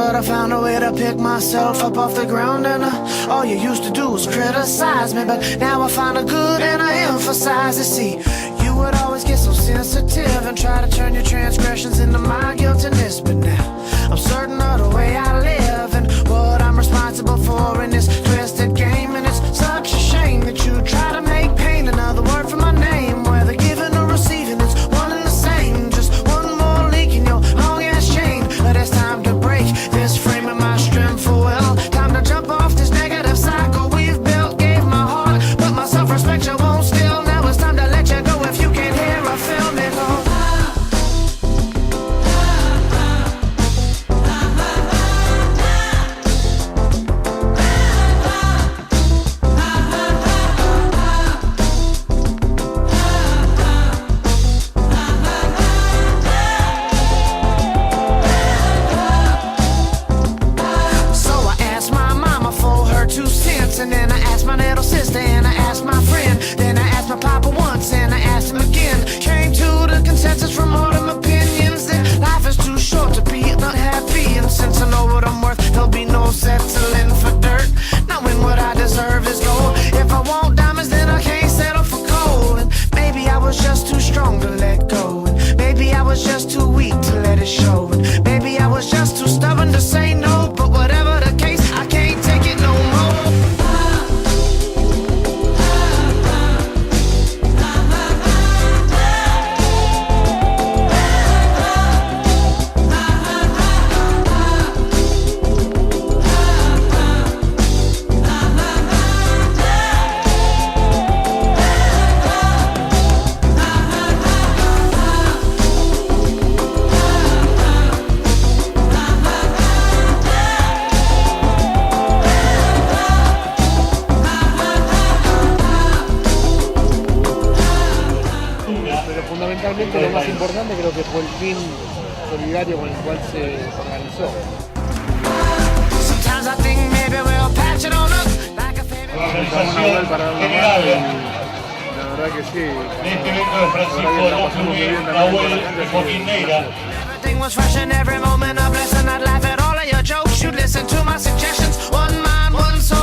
but I found a way to pick myself up off the ground. And all you used to do was criticize me, but now I find the good and I emphasize it. See, you would always get so sensitive and try to turn your transgressions into my guiltiness, but now I'm certain of the way I live and what I'm responsible for in this twisted game. And it's such a shame that you try to make pain another word for my name. Whether giving or receiving, it's one and the same. Just one more link in your long ass chain. But it's time to break this frame of my strength for well. Time to jump off this negative cycle we've built. Gave my heart, but my self-respect you won't steal. Now it's time to let you go if you can't hear or feel me go. And then I asked my little sister, and I asked my friend, then I asked my papa once, and I asked him again. Came to the consensus from all them opinions that life is too short to be unhappy. And since I know what I'm worth, there'll be no settling for dirt. Knowing what I deserve is gold. If I want diamonds, then I can't settle for coal. And maybe I was just too strong to let go. And maybe I was just too weak to let it show. And maybe I was just too stubborn to say no. But whatever the case, I can't take it no more. Fundamentalmente lo más importante creo que fue el fin solidario con el cual se organizó. La organización general La verdad que sí. de este evento de Francisco López Nahuel de Joaquín Neira. Everything was fresh and every moment a blessing. I'd laugh at all of your jokes. You'd listen to my suggestions. One mind, one soul.